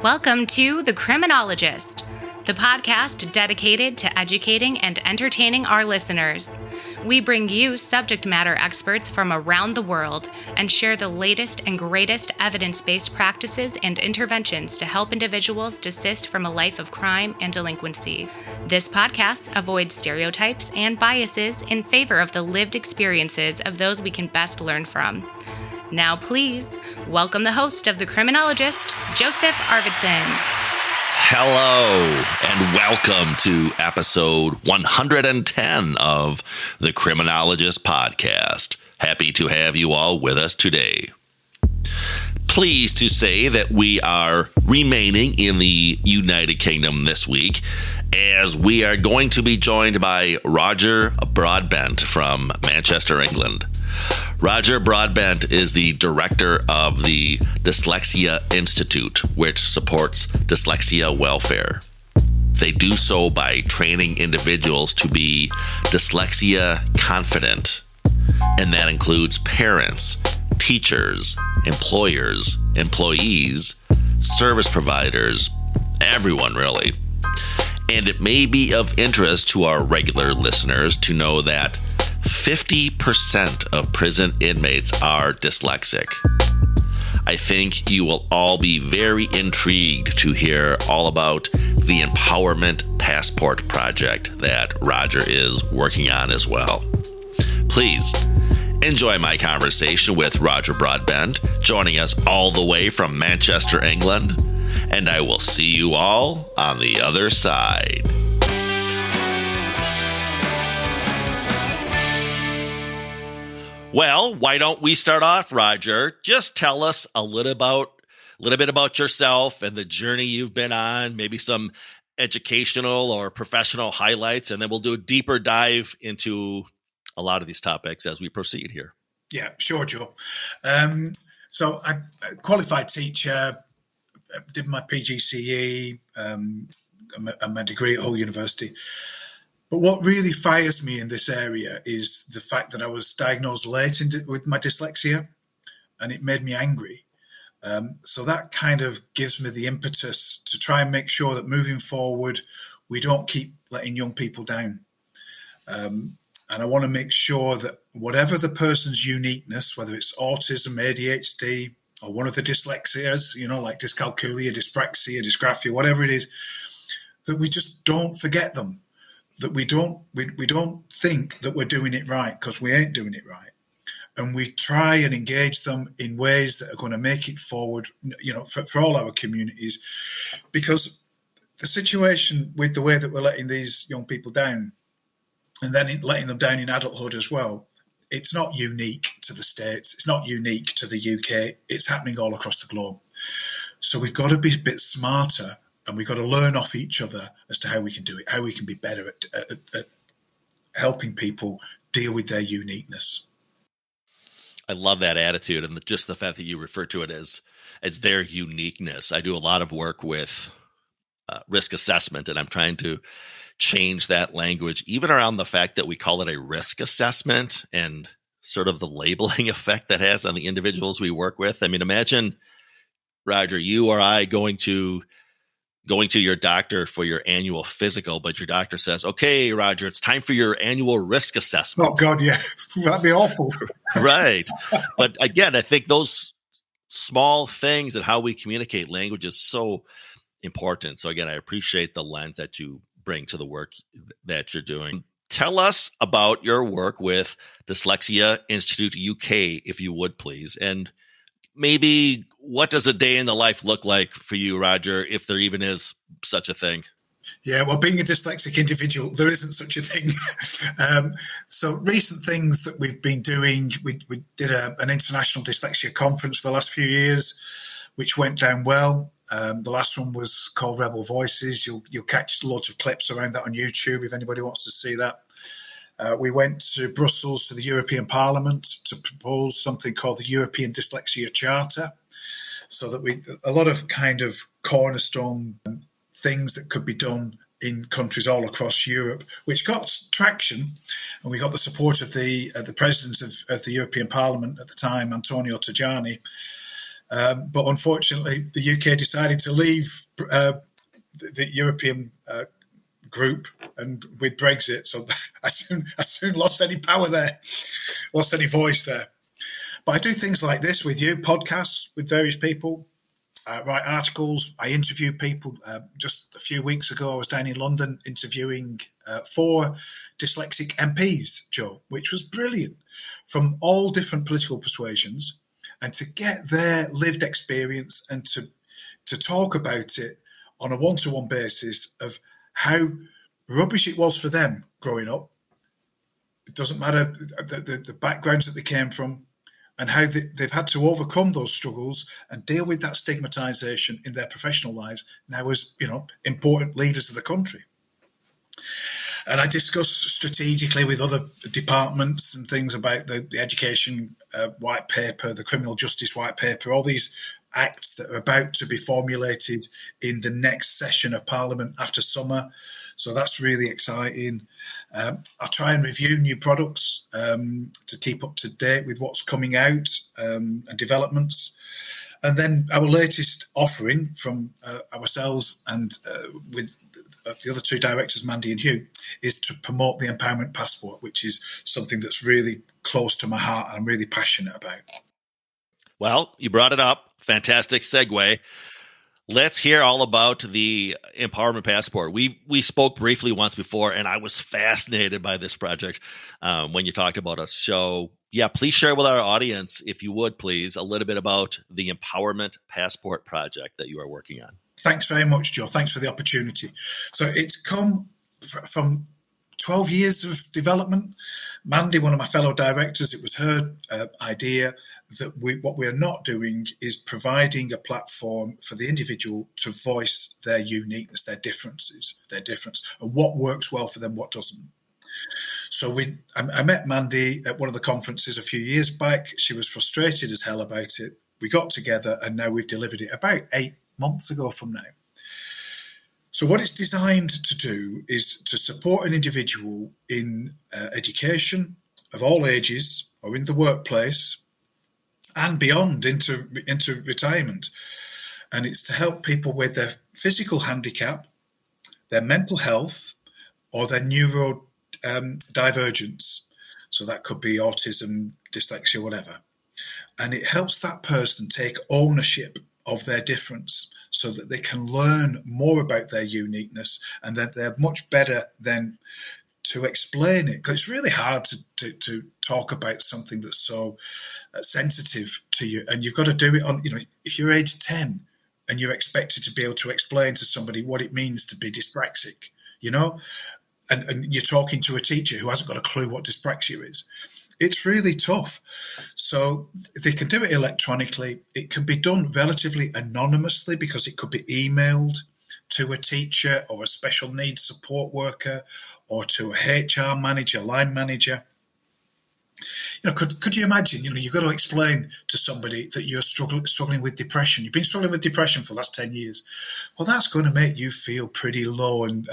Welcome to The Criminologist, the podcast dedicated to educating and entertaining our listeners. We bring you subject matter experts from around the world and share the latest and greatest evidence-based practices and interventions to help individuals desist from a life of crime and delinquency. This podcast avoids stereotypes and biases in favor of the lived experiences of those we can best learn from. Now, please welcome the host of The Criminologist, Joseph Arvidsson. Hello, and welcome to episode 110 of The Criminologist podcast. Happy to have you all with us today. Pleased to say that we are remaining in the United Kingdom this week, as we are going to be joined by Roger Broadbent from Manchester, England. Roger Broadbent is the director of the Dyslexia Institute, which supports dyslexia welfare. They do so by training individuals to be dyslexia confident, and that includes parents, teachers, employers, employees, service providers, everyone really. And it may be of interest to our regular listeners to know that 50% of prison inmates are dyslexic. I think you will all be very intrigued to hear all about the Empowerment Passport project that Roger is working on as well. Please enjoy my conversation with Roger Broadbent, joining us all the way from Manchester, England, and I will see you all on the other side. Well, why don't we start off, Roger? Just tell us a little bit about yourself and the journey you've been on, maybe some educational or professional highlights, and then we'll do a deeper dive into a lot of these topics as we proceed here. Yeah, sure, Joe. So I'm a qualified teacher, did my PGCE, and my degree at Hull University. But what really fires me in this area is the fact that I was diagnosed late with my dyslexia, and it made me angry. So that kind of gives me the impetus to try and make sure that moving forward, we don't keep letting young people down. And I want to make sure that whatever the person's uniqueness, whether it's autism, ADHD, or one of the dyslexias, like dyscalculia, dyspraxia, dysgraphia, whatever it is, that we just don't forget them. That we don't think that we're doing it right, because we ain't doing it right. And we try and engage them in ways that are going to make it forward, for all our communities. Because the situation with the way that we're letting these young people down, and then letting them down in adulthood as well, it's not unique to the States. It's not unique to the UK. It's happening all across the globe. So we've got to be a bit smarter, and we've got to learn off each other as to how we can do it, how we can be better at helping people deal with their uniqueness. I love that attitude, and just the fact that you refer to it as their uniqueness. I do a lot of work with risk assessment, and I'm trying to change that language, even around the fact that we call it a risk assessment and sort of the labeling effect that has on the individuals we work with. I mean, imagine, Roger, you or I going to your doctor for your annual physical, but your doctor says, okay, Roger, it's time for your annual risk assessment. Oh, God, yeah. That'd be awful. Right. But again, I think those small things and how we communicate language is so important. So again, I appreciate the lens that you bring to the work that you're doing. Tell us about your work with Dyslexia Institute UK, if you would, please. And maybe what does a day in the life look like for you, Roger, if there even is such a thing? Yeah, well, being a dyslexic individual, there isn't such a thing. So recent things that we've been doing, we did an international dyslexia conference for the last few years, which went down well. The last one was called Rebel Voices. You'll catch lots of clips around that on YouTube if anybody wants to see that. We went to Brussels to the European Parliament to propose something called the European Dyslexia Charter, so that a lot of kind of cornerstone things that could be done in countries all across Europe, which got traction, and we got the support of the president of the European Parliament at the time, Antonio Tajani, But unfortunately, the UK decided to leave the European group, and with Brexit, so I soon lost any power there, lost any voice there. But I do things like this with you, podcasts with various people, write articles, I interview people. Just a few weeks ago, I was down in London interviewing 4 dyslexic MPs, Joe, which was brilliant, from all different political persuasions, and to get their lived experience and to talk about it on a one-to-one basis of how rubbish it was for them growing up. It doesn't matter the backgrounds that they came from, and how they've had to overcome those struggles and deal with that stigmatization in their professional lives now as, important leaders of the country. And I discuss strategically with other departments and things about the education white paper, the criminal justice white paper, all these acts that are about to be formulated in the next session of Parliament after summer. So that's really exciting. I'll try and review new products to keep up to date with what's coming out and developments. And then our latest offering from ourselves and with the other 2 directors, Mandy and Hugh, is to promote the Empowerment Passport, which is something that's really close to my heart and I'm really passionate about. Well, you brought it up. Fantastic segue. Let's hear all about the Empowerment Passport. We spoke briefly once before, and I was fascinated by this project when you talked about it. So, yeah, please share with our audience, if you would, please, a little bit about the Empowerment Passport project that you are working on. Thanks very much, Joe. Thanks for the opportunity. So it's come from 12 years of development. Mandy, one of my fellow directors, it was her idea that what we're not doing is providing a platform for the individual to voice their uniqueness, their difference, and what works well for them, what doesn't. So I met Mandy at one of the conferences a few years back. She was frustrated as hell about it. We got together and now we've delivered it about 8 months ago from now. So what it's designed to do is to support an individual in education of all ages or in the workplace and beyond into retirement. And it's to help people with their physical handicap, their mental health, or their neuro-divergence. So that could be autism, dyslexia, whatever. And it helps that person take ownership of their difference so that they can learn more about their uniqueness and that they're much better then to explain it. Because it's really hard to talk about something that's so sensitive to you. And you've got to do it on, if you're age 10 and you're expected to be able to explain to somebody what it means to be dyslexic, and you're talking to a teacher who hasn't got a clue what dyspraxia is. It's really tough. So they can do it electronically. It can be done relatively anonymously because it could be emailed to a teacher or a special needs support worker or to a HR manager, line manager. Could you imagine, you've got to explain to somebody that you're struggling with depression. You've been struggling with depression for the last 10 years. Well, that's going to make you feel pretty low and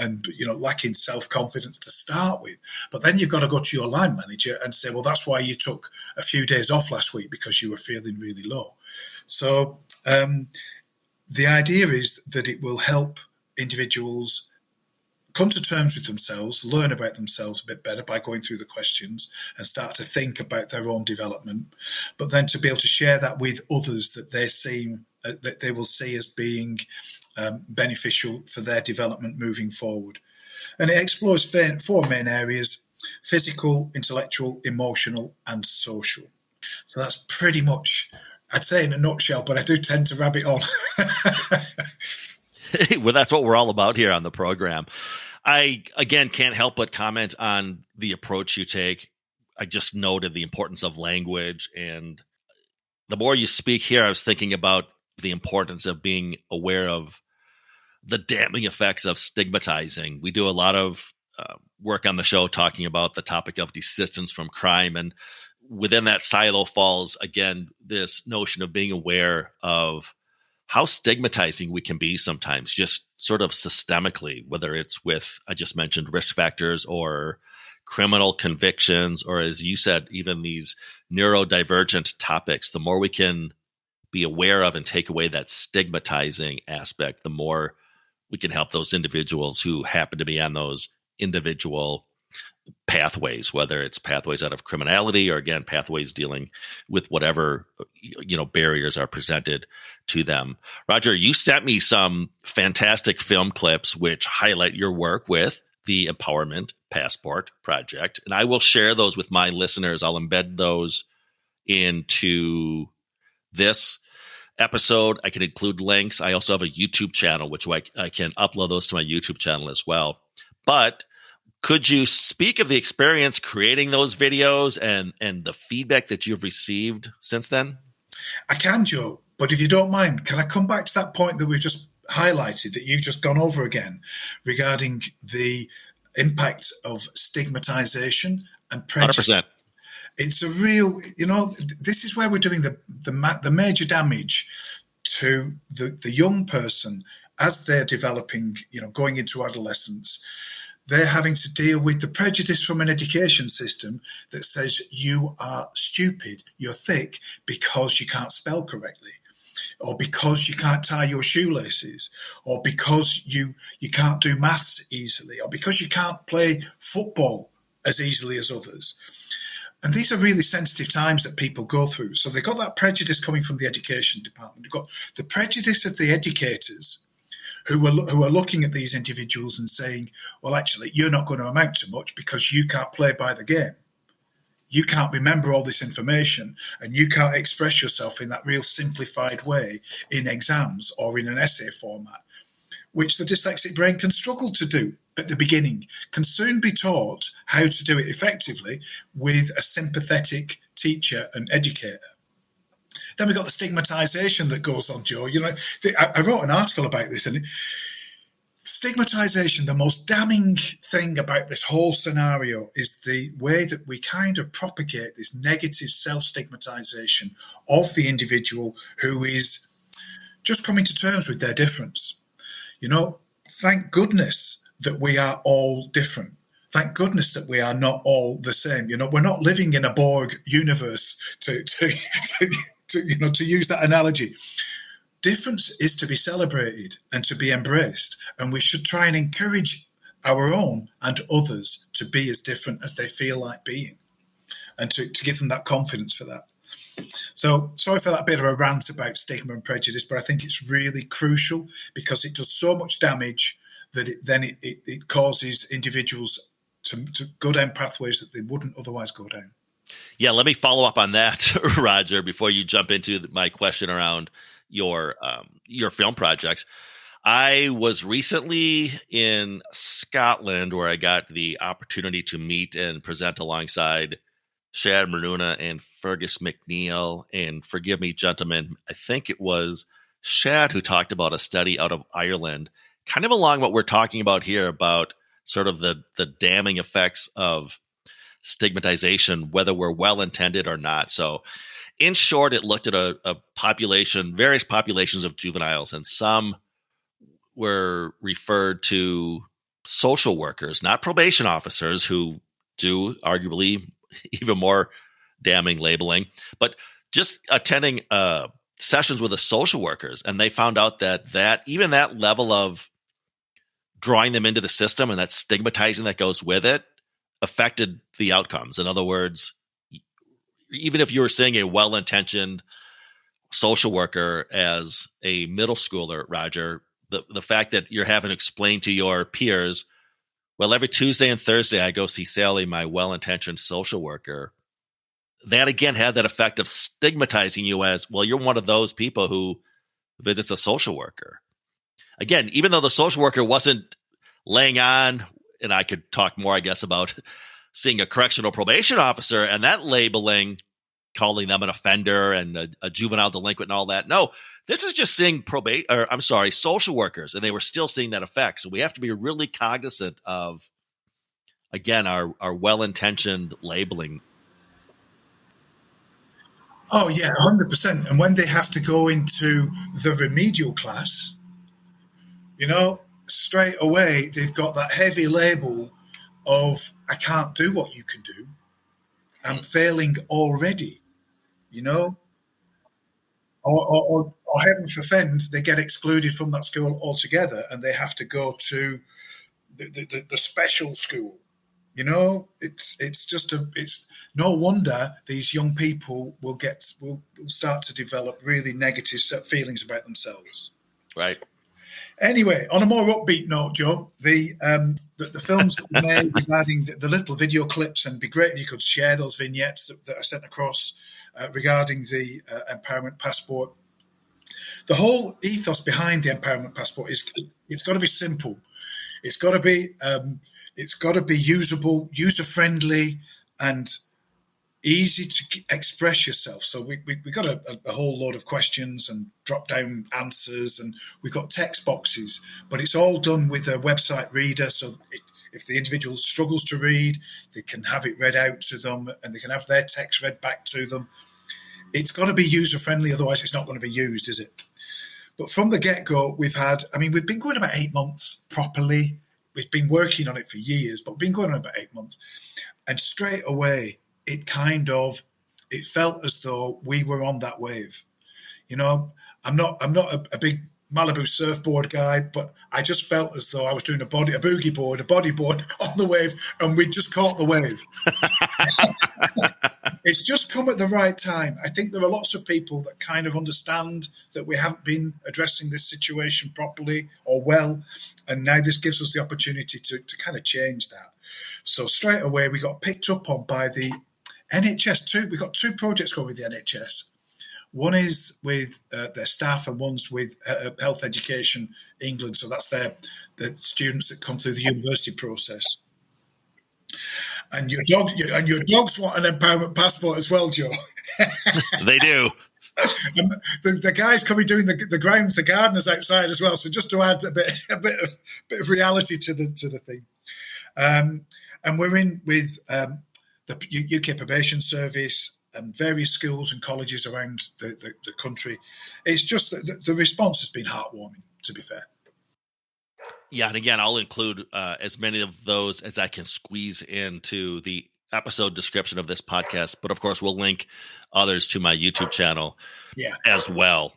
lacking self-confidence to start with. But then you've got to go to your line manager and say, well, that's why you took a few days off last week, because you were feeling really low. So the idea is that it will help individuals come to terms with themselves, learn about themselves a bit better by going through the questions and start to think about their own development, but then to be able to share that with others that they will see as being beneficial for their development moving forward. And it explores 4 main areas: physical, intellectual, emotional, and social. So that's pretty much, I'd say in a nutshell, but I do tend to rabbit on. Well, that's what we're all about here on the program. I, again, can't help but comment on the approach you take. I just noted the importance of language. And the more you speak here, I was thinking about the importance of being aware of the damning effects of stigmatizing. We do a lot of work on the show talking about the topic of desistance from crime. And within that silo falls, again, this notion of being aware of how stigmatizing we can be sometimes, just sort of systemically, whether it's with, I just mentioned, risk factors or criminal convictions, or as you said, even these neurodivergent topics. The more we can be aware of and take away that stigmatizing aspect, the more we can help those individuals who happen to be on those individual pathways, whether it's pathways out of criminality or, again, pathways dealing with whatever, barriers are presented to them. Roger, you sent me some fantastic film clips which highlight your work with the Empowerment Passport Project, and I will share those with my listeners. I'll embed those into this episode. I can include links. I also have a YouTube channel, which I can upload those to my YouTube channel as well. But could you speak of the experience creating those videos and the feedback that you've received since then? I can, Joe, but if you don't mind, can I come back to that point that we've just highlighted, that you've just gone over again, regarding the impact of stigmatization and prejudice? 100%. It's a real, this is where we're doing the major damage to the young person as they're developing, going into adolescence. They're having to deal with the prejudice from an education system that says you are stupid, you're thick because you can't spell correctly, or because you can't tie your shoelaces, or because you can't do maths easily, or because you can't play football as easily as others. And these are really sensitive times that people go through. So they've got that prejudice coming from the education department. You've got the prejudice of the educators who are looking at these individuals and saying, well, actually, you're not going to amount to much because you can't play by the game. You can't remember all this information, and you can't express yourself in that real simplified way in exams or in an essay format, which the dyslexic brain can struggle to do at the beginning, can soon be taught how to do it effectively with a sympathetic teacher and educator. Then we've got the stigmatization that goes on, Joe. I wrote an article about this, and stigmatization, the most damning thing about this whole scenario is the way that we kind of propagate this negative self-stigmatization of the individual who is just coming to terms with their difference. Thank goodness that we are all different. Thank goodness that we are not all the same. We're not living in a Borg universe to use that analogy. Difference is to be celebrated and to be embraced, and we should try and encourage our own and others to be as different as they feel like being, and to give them that confidence for that. So sorry for that bit of a rant about stigma and prejudice, but I think it's really crucial because it does so much damage that it causes individuals to go down pathways that they wouldn't otherwise go down. Yeah, let me follow up on that, Roger, before you jump into my question around your film projects. I was recently in Scotland where I got the opportunity to meet and present alongside Shad Maruna and Fergus McNeil. And forgive me, gentlemen, I think it was Shad who talked about a study out of Ireland, kind of along what we're talking about here, about sort of the damning effects of stigmatization, whether we're well-intended or not. So in short, it looked at a population, various populations of juveniles, and some were referred to social workers, not probation officers, who do arguably even more damning labeling, but just attending sessions with the social workers. And they found out that even that level of drawing them into the system and that stigmatizing that goes with it affected the outcomes. In other words, even if you were seeing a well-intentioned social worker as a middle schooler, Roger, the fact that you're having to explain to your peers, well, every Tuesday and Thursday I go see Sally, my well-intentioned social worker, that again had that effect of stigmatizing you as, well, you're one of those people who visits a social worker. Again, even though the social worker wasn't laying on, and I could talk more, I guess, about seeing a correctional probation officer and that labeling, calling them an offender and a juvenile delinquent and all that. No, this is just seeing social workers, and they were still seeing that effect. So we have to be really cognizant of, again, our well-intentioned labeling. Oh, yeah, 100%. And when they have to go into the remedial class, straight away, they've got that heavy label of, I can't do what you can do. I'm failing already, or heaven forfend, they get excluded from that school altogether, and they have to go to the special school. It's no wonder these young people will start to develop really negative feelings about themselves. Right. Anyway, on a more upbeat note, Joe, the films that we made regarding the little video clips, and it'd be great if you could share those vignettes that I sent across regarding the empowerment passport. The whole ethos behind the empowerment passport is it's got to be simple. It's got to be usable, user-friendly, and easy to express yourself. So we got a whole load of questions and drop-down answers, and we've got text boxes, but it's all done with a website reader. So if the individual struggles to read, they can have it read out to them, and they can have their text read back to them. It's got to be user-friendly, otherwise it's not going to be used, is it? But from the get-go, we've been going about 8 months properly. We've been working on it for years, but we've been going on about 8 months. And straight away, it felt as though we were on that wave. I'm not a big Malibu surfboard guy, but I just felt as though I was doing a bodyboard on the wave, and we just caught the wave. It's just come at the right time. I think there are lots of people that kind of understand that we haven't been addressing this situation properly or well, and now this gives us the opportunity to kind of change that. So straight away, we got picked up on by the NHS. We've got 2 projects going with the NHS. One is with their staff, and one's with Health Education England. So that's the students that come through the university process. And your dogs want an empowerment passport as well, Joe. They do. The guys coming doing the grounds, the gardeners outside as well. So just to add a bit of reality to the thing, and we're in with the UK Probation Service and various schools and colleges around the country. It's just that the response has been heartwarming, to be fair. Yeah, and again, I'll include as many of those as I can squeeze into the episode description of this podcast. But of course, we'll link others to my YouTube channel as well.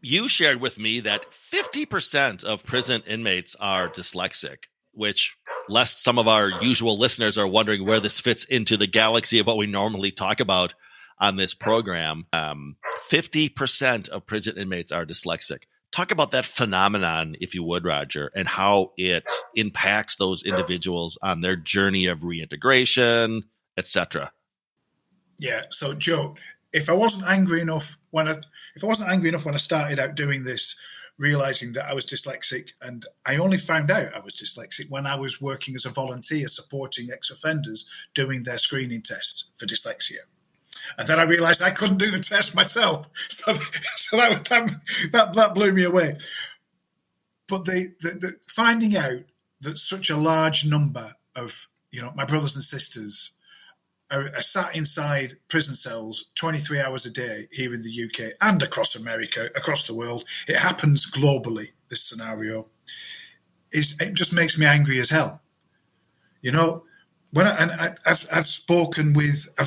You shared with me that 50% of prison inmates are dyslexic, which, lest some of our usual listeners are wondering where this fits into the galaxy of what we normally talk about on this program, 50% of prison inmates are dyslexic. Talk about that phenomenon, if you would, Roger, and how it impacts those individuals on their journey of reintegration, etc. Yeah. So, Joe, if I wasn't angry enough when I started out doing this, realizing that I was dyslexic, and I only found out I was dyslexic when I was working as a volunteer supporting ex-offenders doing their screening tests for dyslexia. And then I realised I couldn't do the test myself, so that blew me away. But the finding out that such a large number of my brothers and sisters are sat inside prison cells 23 hours a day here in the UK and across America, across the world, it happens globally. This scenario it just makes me angry as hell. When I've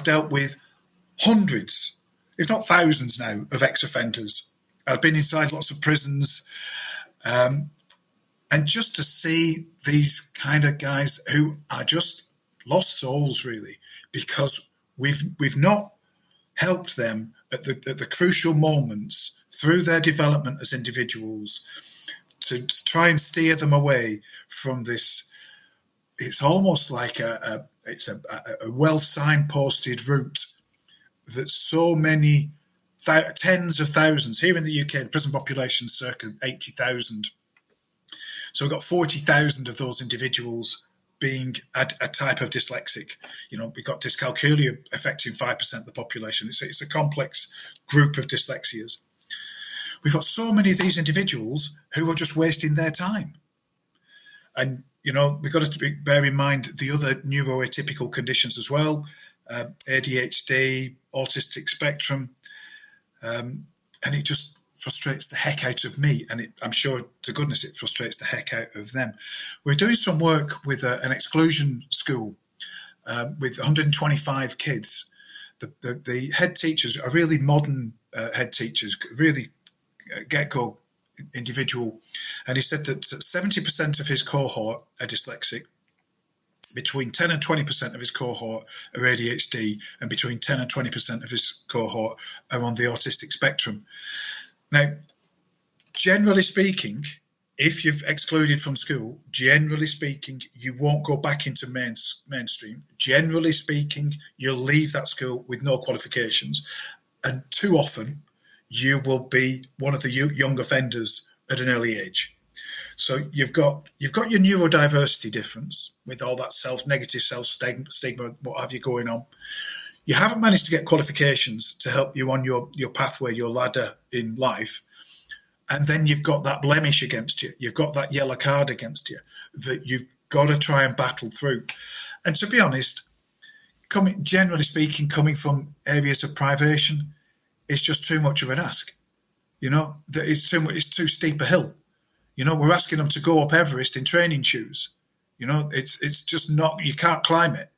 dealt with hundreds, if not thousands now, of ex-offenders. I've been inside lots of prisons. And just to see these kind of guys who are just lost souls, really, because we've not helped them at the crucial moments through their development as individuals to try and steer them away from this. It's almost like a well signposted route that so many tens of thousands here in the UK, the prison population is circa 80,000. So we've got 40,000 of those individuals being a type of dyslexic. We've got dyscalculia affecting 5% of the population. It's a complex group of dyslexias. We've got so many of these individuals who are just wasting their time. And, we've got to bear in mind the other neuroatypical conditions as well. ADHD, autistic spectrum, and it just frustrates the heck out of me, and I'm sure to goodness it frustrates the heck out of them. We're doing some work with an exclusion school with 125 kids. The head teachers are really modern head teachers, really get-go individual, and he said that 70% of his cohort are dyslexic, between 10 and 20% of his cohort are ADHD, and between 10 and 20% of his cohort are on the autistic spectrum. Now, generally speaking, if you've excluded from school, generally speaking, you won't go back into mainstream. Generally speaking, you'll leave that school with no qualifications, and too often you will be one of the young offenders at an early age. So you've got your neurodiversity difference with all that negative self-stigma, what have you going on. You haven't managed to get qualifications to help you on your pathway, your ladder in life. And then you've got that blemish against you. You've got that yellow card against you that you've got to try and battle through. And to be honest, generally speaking, coming from areas of privation, it's just too much of an ask. It's too steep a hill. We're asking them to go up Everest in training shoes. It's just not, you can't climb it,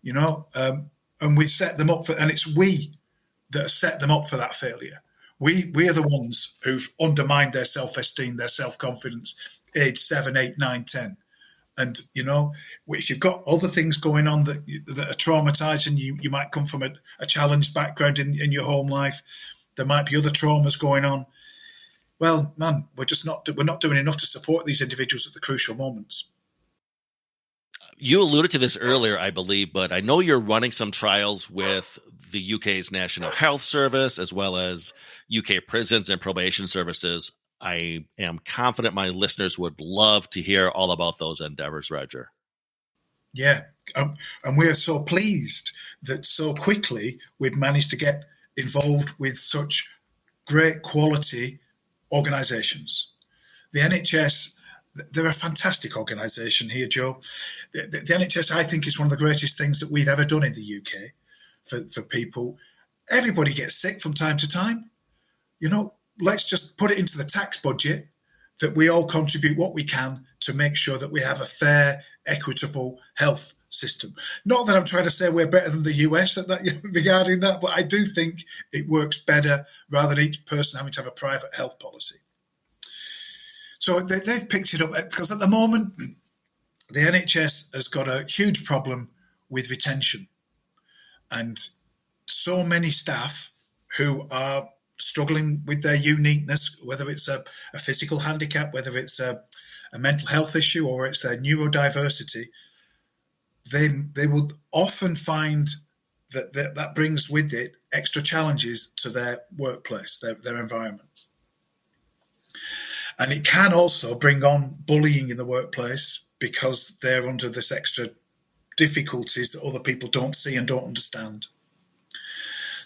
and we've set them up and it's we that have set them up for that failure. We are the ones who've undermined their self-esteem, their self-confidence, age 7, 8, 9, 10. And, if you've got other things going on that are traumatizing, you might come from a challenged background in your home life. There might be other traumas going on. Well, man, we're not doing enough to support these individuals at the crucial moments. You alluded to this earlier, I believe, but I know you're running some trials with the UK's National Health Service as well as UK prisons and probation services. I am confident my listeners would love to hear all about those endeavors, Roger. Yeah, and we're so pleased that so quickly we've managed to get involved with such great quality organisations. The NHS, they're a fantastic organisation here, Joe. The NHS, I think, is one of the greatest things that we've ever done in the UK for people. Everybody gets sick from time to time. Let's just put it into the tax budget that we all contribute what we can to make sure that we have a fair, equitable health system. Not that I'm trying to say we're better than the US at that regarding that, but I do think it works better rather than each person having to have a private health policy. So they've picked it up because at the moment, the NHS has got a huge problem with retention. And so many staff who are struggling with their uniqueness, whether it's a physical handicap, whether it's a mental health issue, or it's a neurodiversity, they will often find that brings with it extra challenges to their workplace, their environment. And it can also bring on bullying in the workplace because they're under this extra difficulties that other people don't see and don't understand.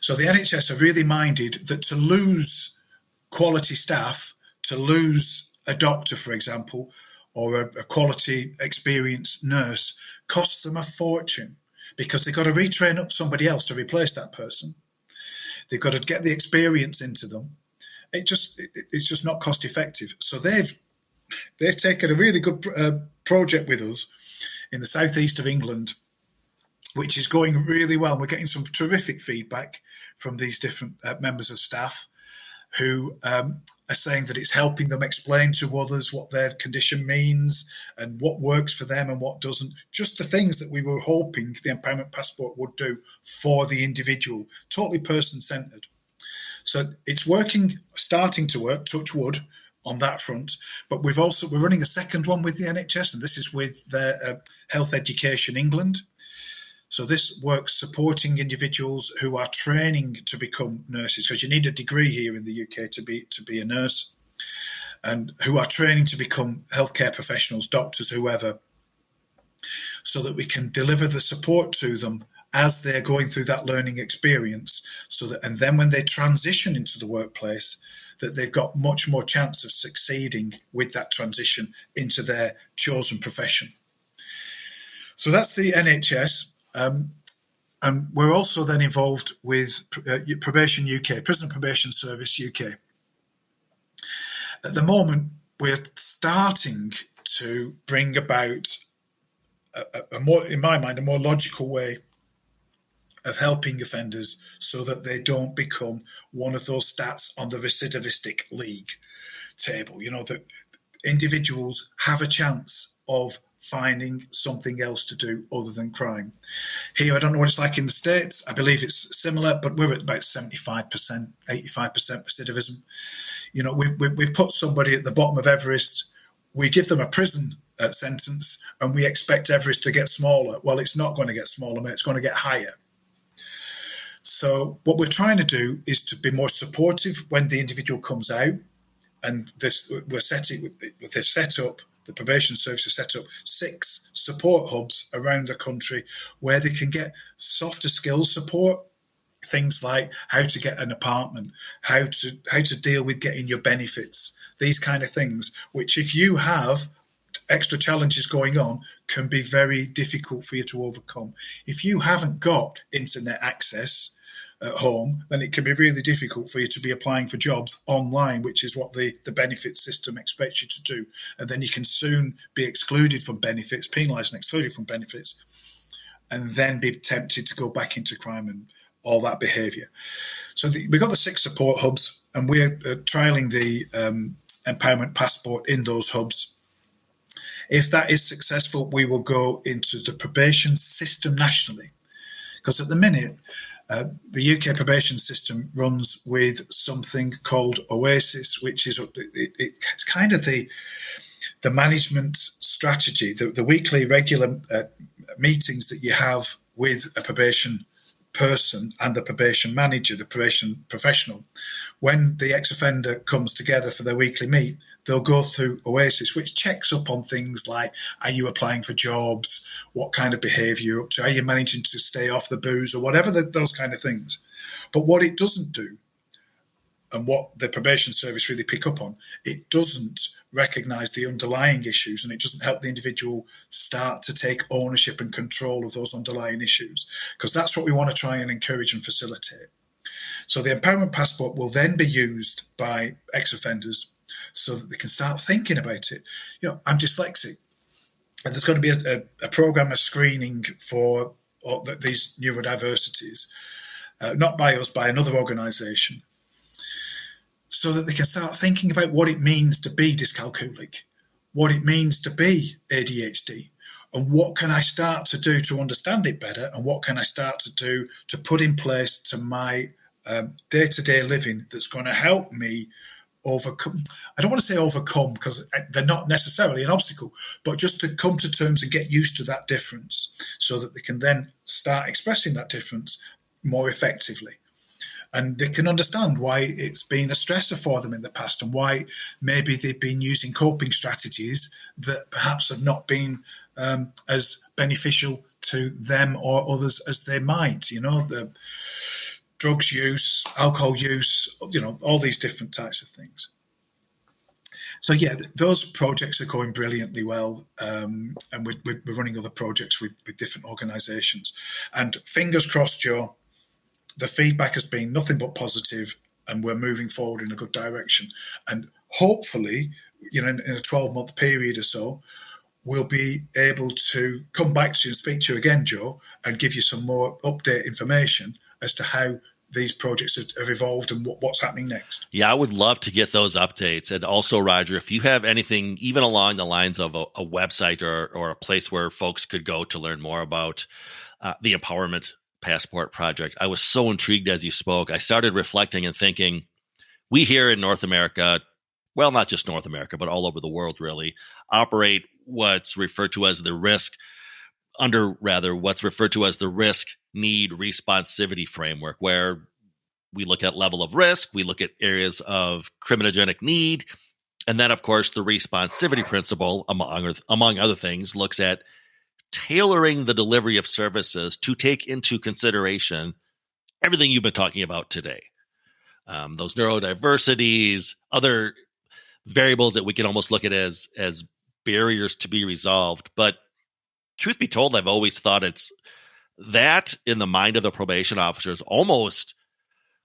So the NHS are really minded that to lose quality staff, to lose a doctor, for example, or a quality experienced nurse, costs them a fortune because they've got to retrain up somebody else to replace that person. They've got to get the experience into them. It's just not cost effective. So they've taken a really good project with us in the southeast of England, which is going really well. We're getting some terrific feedback from these different members of staff who are saying that it's helping them explain to others what their condition means and what works for them and what doesn't. Just the things that we were hoping the Empowerment Passport would do for the individual, totally person-centred. So it's starting to work, touch wood, on that front. But we're running a second one with the NHS, and this is with the Health Education England. So this works supporting individuals who are training to become nurses, because you need a degree here in the UK to be a nurse, and who are training to become healthcare professionals, doctors, whoever, so that we can deliver the support to them as they're going through that learning experience, and then when they transition into the workplace, that they've got much more chance of succeeding with that transition into their chosen profession. So that's the NHS. And we're also then involved with Probation UK, Prison Probation Service UK. At the moment, we're starting to bring about in my mind, a more logical way of helping offenders so that they don't become one of those stats on the recidivistic league table. That individuals have a chance of finding something else to do other than crime. Here, I don't know what it's like in the States. I believe it's similar, but we're at about 75%, 85% recidivism. We've put somebody at the bottom of Everest. We give them a prison sentence, and we expect Everest to get smaller. Well, it's not going to get smaller, mate. It's going to get higher. So what we're trying to do is to be more supportive when the individual comes out. And they've set up, the probation service has set up 6 support hubs around the country where they can get softer skills support, things like how to get an apartment, how to deal with getting your benefits, these kind of things, which if you have extra challenges going on, can be very difficult for you to overcome. If you haven't got internet access at home, then it can be really difficult for you to be applying for jobs online, which is what the benefits system expects you to do. And then you can soon be excluded from benefits, penalised and excluded from benefits, and then be tempted to go back into crime and all that behaviour. So we've got the 6 support hubs, and we're trialling the empowerment passport in those hubs. If that is successful, we will go into the probation system nationally. Because at the minute, the UK probation system runs with something called Oasis, which is it's kind of the management strategy, the weekly regular meetings that you have with a probation person and the probation manager, the probation professional. When the ex-offender comes together for their weekly meet, they'll go through Oasis, which checks up on things like, are you applying for jobs? What kind of behaviour you're up to? Are you managing to stay off the booze or whatever, those kind of things. But what it doesn't do, and what the probation service really pick up on, it doesn't recognise the underlying issues, and it doesn't help the individual start to take ownership and control of those underlying issues, because that's what we want to try and encourage and facilitate. So the empowerment passport will then be used by ex-offenders so that they can start thinking about it. I'm dyslexic, and there's going to be a program of screening for these neurodiversities, not by us, by another organisation, so that they can start thinking about what it means to be dyscalculic, what it means to be ADHD, and what can I start to do to understand it better, and what can I start to do to put in place to my day-to-day living that's going to help me overcome. I don't want to say overcome, because they're not necessarily an obstacle, but just to come to terms and get used to that difference so that they can then start expressing that difference more effectively. And they can understand why it's been a stressor for them in the past, and why maybe they've been using coping strategies that perhaps have not been as beneficial to them or others as they might. The drugs use, alcohol use, all these different types of things. So yeah, those projects are going brilliantly well, and we're running other projects with different organisations. And fingers crossed, Joe, the feedback has been nothing but positive, and we're moving forward in a good direction. And hopefully, in a 12-month period or so, we'll be able to come back to you and speak to you again, Joe, and give you some more update information as to how these projects have evolved and what's happening next. Yeah, I would love to get those updates. And also, Roger, if you have anything even along the lines of a website or a place where folks could go to learn more about the Empowerment Passport Project. I was so intrigued as you spoke. I started reflecting and thinking, we here in North America, well, not just North America, but all over the world really, operate what's referred to as the risk need responsivity framework, where we look at level of risk, we look at areas of criminogenic need, and then, of course, the responsivity principle, among other things, looks at tailoring the delivery of services to take into consideration everything you've been talking about today. Those neurodiversities, other variables that we can almost look at as barriers to be resolved. But truth be told, I've always thought it's that in the mind of the probation officers, almost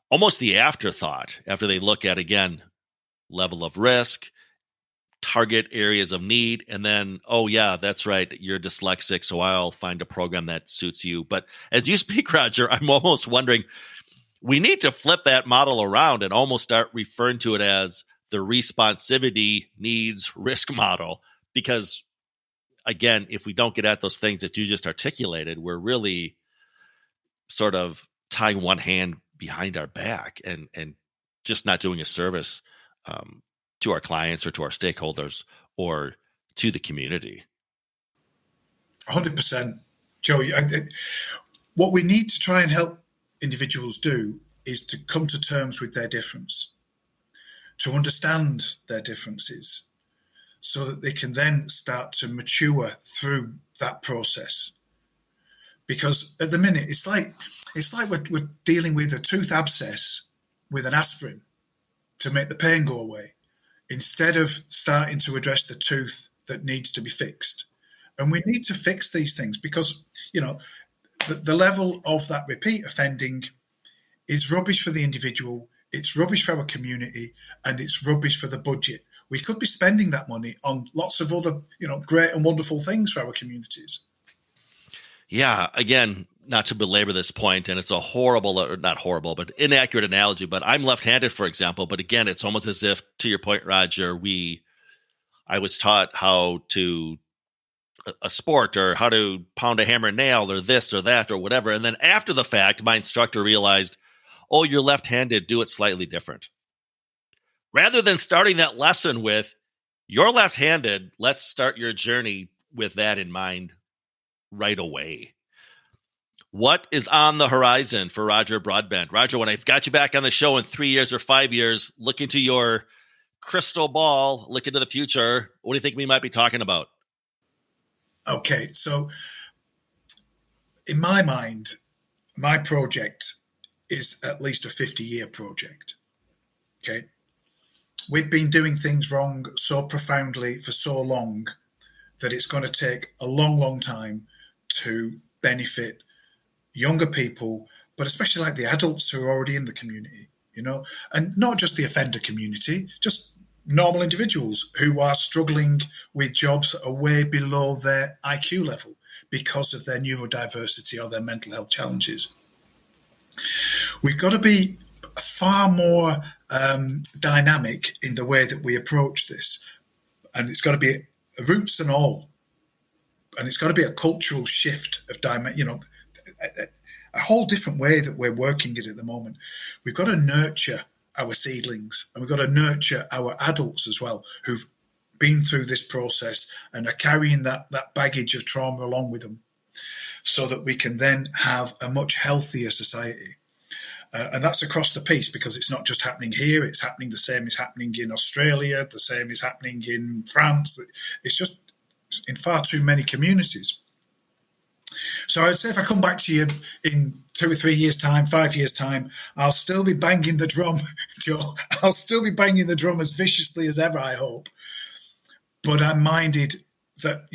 the afterthought after they look at, again, level of risk, target areas of need, and then, oh yeah, that's right, you're dyslexic, so I'll find a program that suits you. But as you speak, Roger, I'm almost wondering, we need to flip that model around and almost start referring to it as the responsivity needs risk model. Because again, if we don't get at those things that you just articulated, we're really sort of tying one hand behind our back and just not doing a service to our clients or to our stakeholders or to the community. 100%. Joe, what we need to try and help individuals do is to come to terms with their difference, to understand their differences, so that they can then start to mature through that process. Because at the minute, it's like we're dealing with a tooth abscess with an aspirin to make the pain go away, instead of starting to address the tooth that needs to be fixed. And we need to fix these things because, the level of that repeat offending is rubbish for the individual, it's rubbish for our community, and it's rubbish for the budget. We could be spending that money on lots of other, great and wonderful things for our communities. Yeah, again, not to belabor this point, and it's a horrible, or not horrible, but inaccurate analogy, but I'm left-handed, for example. But again, it's almost as if, to your point, Roger, I was taught how to a sport or how to pound a hammer and nail or this or that or whatever. And then after the fact, my instructor realized, oh, you're left-handed, do it slightly different. Rather than starting that lesson with, you're left-handed, let's start your journey with that in mind right away. What is on the horizon for Roger Broadbent? Roger, when I've got you back on the show in 3 years or 5 years, look into your crystal ball, look into the future, what do you think we might be talking about? Okay, so in my mind, my project is at least a 50-year project. Okay. We've been doing things wrong so profoundly for so long that it's going to take a long, long time to benefit younger people, but especially like the adults who are already in the community, and not just the offender community, just normal individuals who are struggling with jobs that are way below their IQ level because of their neurodiversity or their mental health challenges. We've got to be far more dynamic in the way that we approach this. And it's got to be roots and all. And it's got to be a cultural shift of a whole different way that we're working it at the moment. We've got to nurture our seedlings, and we've got to nurture our adults as well, who've been through this process and are carrying that baggage of trauma along with them, so that we can then have a much healthier society. And that's across the piece, because it's not just happening here, it's happening, the same is happening in Australia, the same is happening in France. It's just in far too many communities. So I'd say if I come back to you in 2 or 3 years' time, 5 years' time, I'll still be banging the drum, Joe. I'll still be banging the drum as viciously as ever, I hope. But I'm minded that,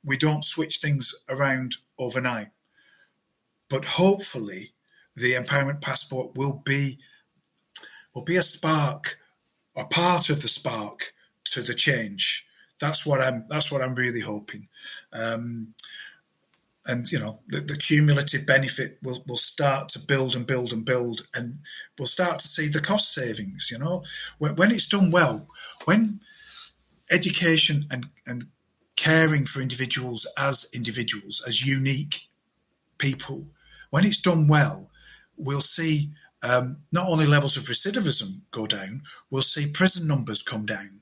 we don't switch things around overnight. But hopefully the Empowerment Passport will be a spark, a part of the spark to the change. That's what I'm really hoping. And, the cumulative benefit will start to build and build and build, and we'll start to see the cost savings, when it's done well, when education and caring for individuals, as unique people, when it's done well, we'll see not only levels of recidivism go down, we'll see prison numbers come down.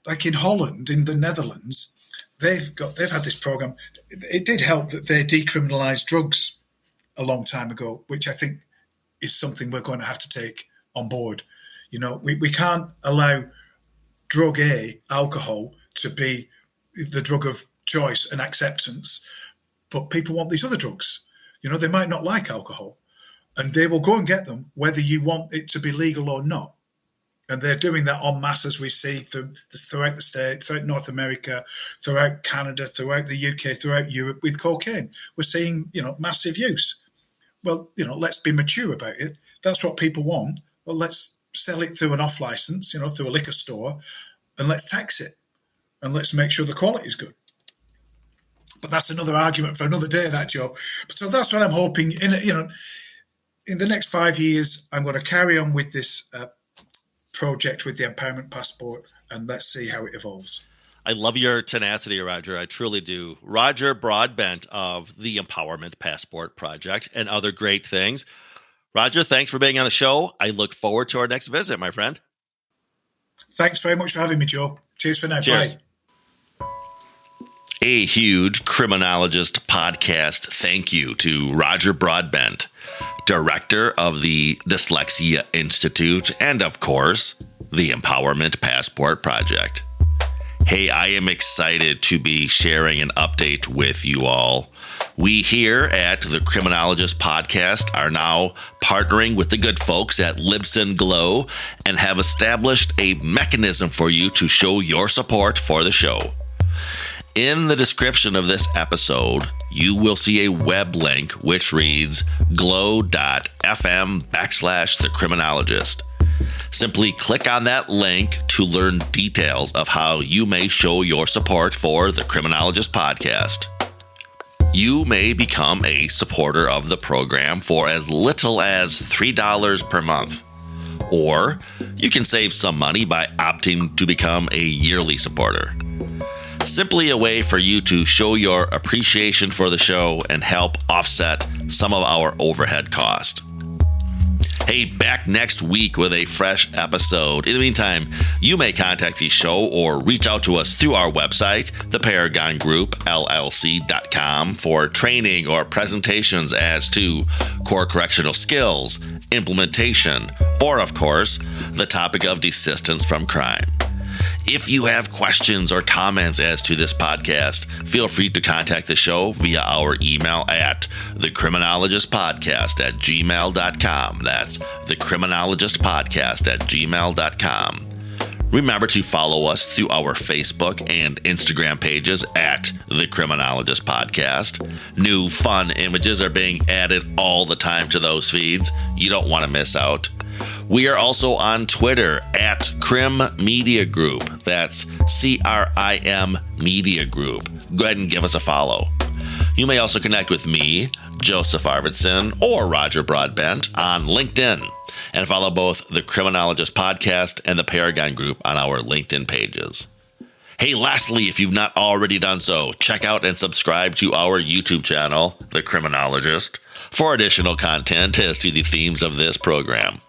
Like in Holland, in the Netherlands, they've had this program. It did help that they decriminalised drugs a long time ago, which I think is something we're going to have to take on board. We can't allow drug A, alcohol, to be the drug of choice and acceptance, but people want these other drugs. They might not like alcohol, and they will go and get them whether you want it to be legal or not. And they're doing that en masse, as we see throughout the States, throughout North America, throughout Canada, throughout the UK, throughout Europe with cocaine. We're seeing, massive use. Well, let's be mature about it. That's what people want. Well, let's sell it through an off license, through a liquor store, and let's tax it. and let's make sure the quality is good. But that's another argument for another day, that, Joe. So that's what I'm hoping. In the next 5 years, I'm going to carry on with this project with the Empowerment Passport, and let's see how it evolves. I love your tenacity, Roger. I truly do. Roger Broadbent of the Empowerment Passport Project and other great things. Roger, thanks for being on the show. I look forward to our next visit, my friend. Thanks very much for having me, Joe. Cheers for now. Cheers. Bye. A huge criminologist podcast thank you to Roger Broadbent, director of the Dyslexia Institute, and of course, the Empowerment Passport Project. Hey, I am excited to be sharing an update with you all. We here at the Criminologist Podcast are now partnering with the good folks at Libsyn Glow and have established a mechanism for you to show your support for the show. In the description of this episode, you will see a web link which reads glow.fm/thecriminologist. Simply click on that link to learn details of how you may show your support for the Criminologist Podcast. You may become a supporter of the program for as little as $3 per month. Or you can save some money by opting to become a yearly supporter. Simply a way for you to show your appreciation for the show and help offset some of our overhead cost. Hey, back next week with a fresh episode. In the meantime, you may contact the show or reach out to us through our website, theparagongroup.llc.com, for training or presentations as to core correctional skills, implementation, or, of course, the topic of desistance from crime. If you have questions or comments as to this podcast, feel free to contact the show via our email at thecriminologistpodcast@gmail.com. That's thecriminologistpodcast@gmail.com. Remember to follow us through our Facebook and Instagram pages at The Criminologist Podcast. New fun images are being added all the time to those feeds. You don't want to miss out. We are also on Twitter at Crim Media Group. That's CRIM Media Group. Go ahead and give us a follow. You may also connect with me, Joseph Arvidsson, or Roger Broadbent on LinkedIn, and follow both the Criminologist Podcast and the Paragon Group on our LinkedIn pages. Hey, lastly, if you've not already done so, check out and subscribe to our YouTube channel, The Criminologist, for additional content as to the themes of this program.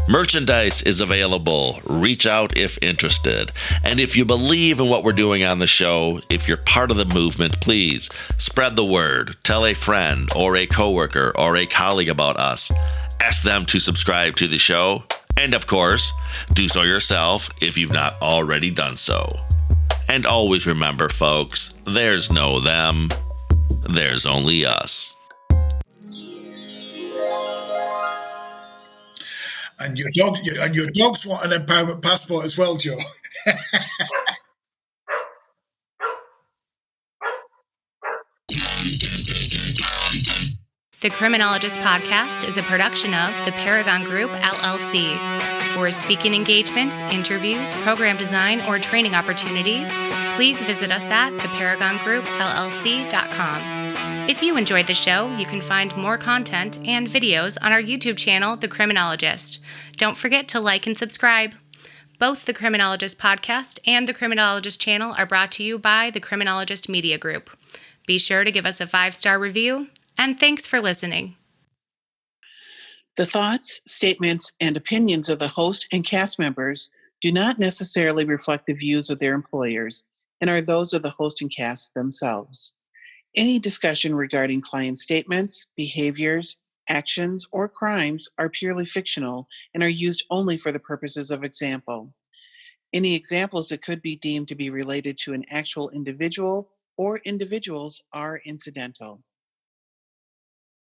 Merchandise is available. Reach out if interested. And if you believe in what we're doing on the show, if you're part of the movement, please spread the word. Tell a friend or a coworker or a colleague about us. Ask them to subscribe to the show. And of course, do so yourself if you've not already done so. And always remember, folks, there's no them. There's only us. And your dogs want an empowerment passport as well, Joe. The Criminologist Podcast is a production of the Paragon Group, LLC. For speaking engagements, interviews, program design, or training opportunities, please visit us at theparagongroup.llc.com. If you enjoyed the show, you can find more content and videos on our YouTube channel, The Criminologist. Don't forget to like and subscribe. Both the Criminologist Podcast and the Criminologist channel are brought to you by the Criminologist Media Group. Be sure to give us a 5-star review, and thanks for listening. The thoughts, statements, and opinions of the host and cast members do not necessarily reflect the views of their employers and are those of the host and cast themselves. Any discussion regarding client statements, behaviors, actions, or crimes are purely fictional and are used only for the purposes of example. Any examples that could be deemed to be related to an actual individual or individuals are incidental.